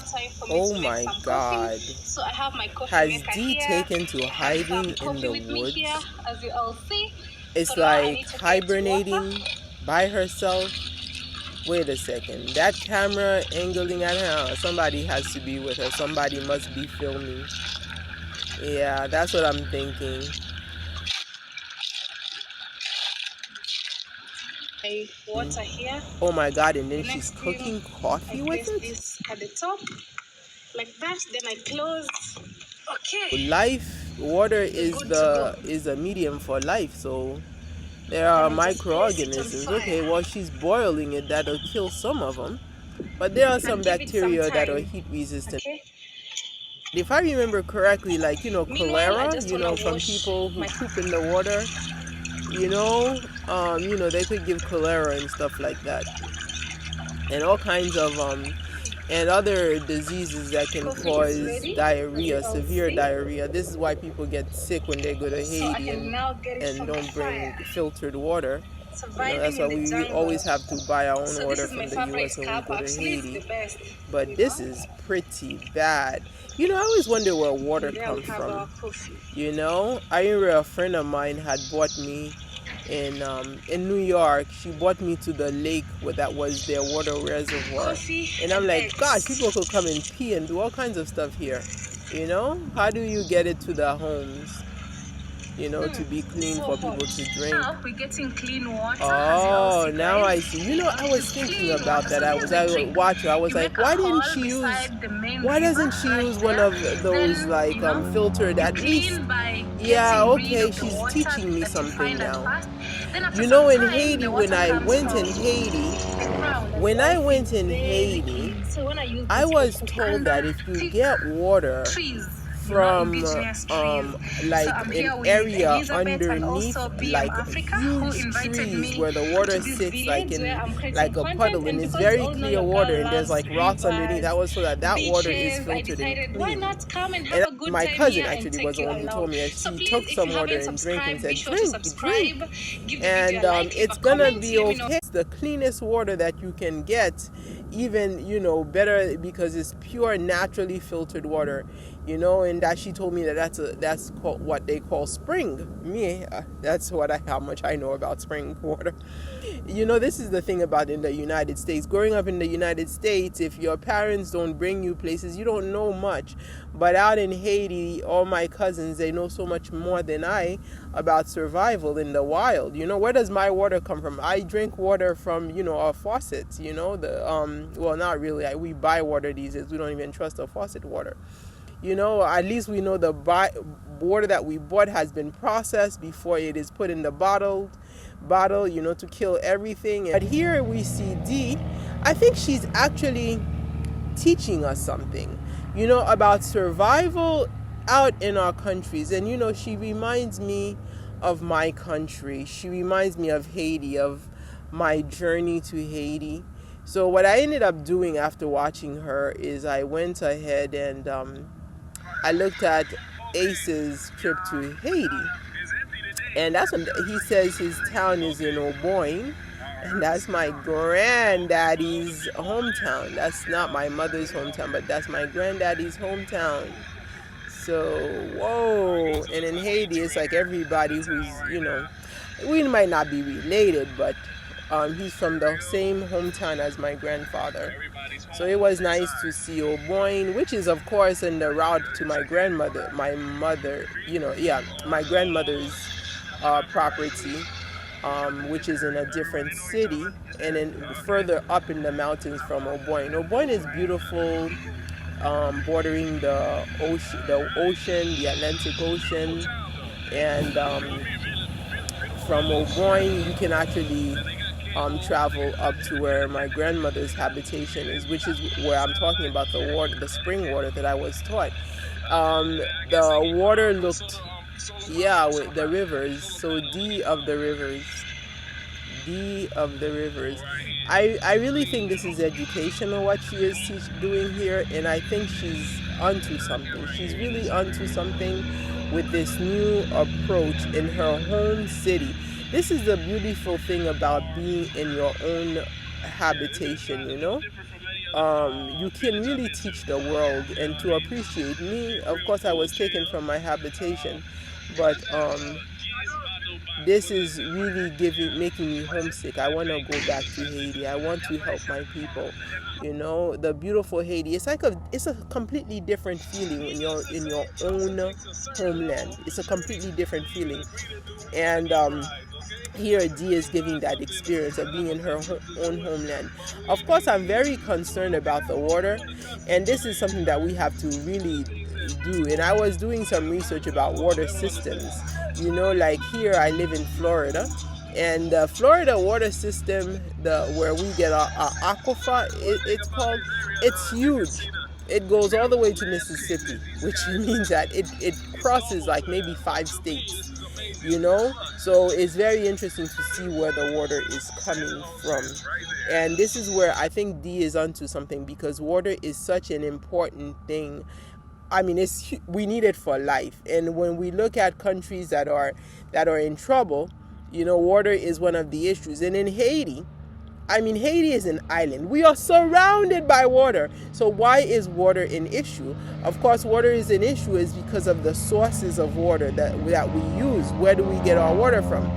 time for me Oh to make my some God. coffee. So I have my coffee Has maker Dee here. taken to I have hiding in coffee the with me here, woods? as you all see. So It's now I like need to get water. hibernating by herself. Wait a second. That camera angling at her. Somebody has to be with her. Somebody must be filming. Yeah, that's what I'm thinking. My water here. Oh my God, and The then she's next thing, cooking I coffee with place it? this at the top, like that. Then I close. Okay, Life, water we're good to go. is a medium for life, so there are Then I just place it on microorganisms. fire Okay, well, she's boiling it. That'll kill some of them. But there are some and give it some bacteria that are time. heat resistant. Okay. If I remember correctly, like, Meanwhile, I cholera, just wanna from wash people who my. poop in the water, they could give cholera and stuff like that. And all kinds of, and other diseases that can Coffee is cause ready, as you diarrhea, all severe see. diarrhea. This is why people get sick when they go to So I Haiti can now get it and from the don't bring fire. filtered water. Surviving That's why in the we jungle. always have to buy our own So this water is my from the favorite US when we cup. go to Actually, it's Haiti. the best. But this is pretty bad. I always wonder where water And there we comes have our from. coffee. I remember a friend of mine had bought me in New York. She brought me to the lake where that was their water reservoir, Coffee and I'm and like, gosh, people eggs. could come and pee and do all kinds of stuff here. How do you get it to the homes? To be clean So for hot. people to drink. Now we're getting clean water, as you all Oh, see, now I guys. see. I was thinking Clean about water. that. So here's the trick. I was You like, make a hole beside the main why river doesn't she right use one there. of those Then, filtered you at least? clean by Yeah, getting rid okay, of the she's water teaching me that you something find at now. first. Then after some In time, Haiti, the when water I comes went in from Haiti, the ground, as when you I all see. went in Very Haiti, clean. So when I use I this was coffee told that under if you thick get water trees, from indigenous trees. So like I'm an here with area Elizabeth and underneath also BM like Africa, who huge invited trees me where the water to this sits like village where in I'm creating like a content. puddle, And and it's because you very all know clear your water, girl and there's loves like rocks underneath. rivers, That was so that water is beaches, I filtered and decided why clean. not come and have And a good my time cousin here and actually was take the you one who told along. me, and So she please, took if you some water haven't and drank and subscribed, be said, sure to drink. subscribe, give the video And a like, leave it's a gonna comment, be let me know. okay. It's the cleanest water that you can get, even better because it's pure, naturally filtered water. And that she told me that's called what they call spring. That's how much I know about spring water. This is the thing about in the United States. Growing up in the United States, if your parents don't bring you places, you don't know much. But out in Haiti, all my cousins, they know so much more than I about survival in the wild. Where does my water come from? I drink water from, our faucets, well, not really. We buy water these days. We don't even trust the faucet water. At least we know the water that we bought has been processed before it is put in the bottle, to kill everything. But here we see Dee. I think she's actually teaching us something, about survival out in our countries. And, she reminds me of my country. She reminds me of Haiti, of my journey to Haiti. So what I ended up doing after watching her is I went ahead and I looked at Ace's trip to Haiti. And that's when he says his town is in Oboyne. And that's my granddaddy's hometown. That's not my mother's hometown, but that's my granddaddy's hometown. So, whoa. And in Haiti, it's like everybody who's, we might not be related, but he's from the same hometown as my grandfather. So it was nice to see Oboyne, which is, of course, in the route to my grandmother, my grandmother's property, which is in a different city, and then further up in the mountains from Oboyne. Oboyne is beautiful, bordering the ocean, the Atlantic Ocean, and from Oboyne you can actually travel up to where my grandmother's habitation is, which is where I'm talking about the spring water that I was taught. The water looked, with the rivers, so Dee of the rivers. I really think this is educational what she is doing here, and I think she's onto something. She's really onto something with this new approach in her home city. This is the beautiful thing about being in your own habitation, you can really teach the world and to appreciate me. Of course, I was taken from my habitation, but this is really making me homesick. I want to go back to Haiti. I want to help my people. You know, the beautiful Haiti. It's a completely different feeling when you're in your own homeland. It's a completely different feeling, and here Dee is giving that experience of being in her own homeland. Of course, I'm very concerned about the water, and this is something that we have to really do. And I was doing some research about water systems. You know, like here I live in Florida, and the Florida water system, the where we get our aquifer, it's called, it's huge. It goes all the way to Mississippi, which means that it crosses like maybe 5 states, you know. So it's very interesting to see where the water is coming from, and this is where I think D is onto something, because water is such an important thing. I mean, we need it for life, and when we look at countries that are in trouble, you know, water is one of the issues. And in Haiti, I mean, Haiti is an island. We are surrounded by water. So why is water an issue? Of course, water is an issue is because of the sources of water that we use. Where do we get our water from?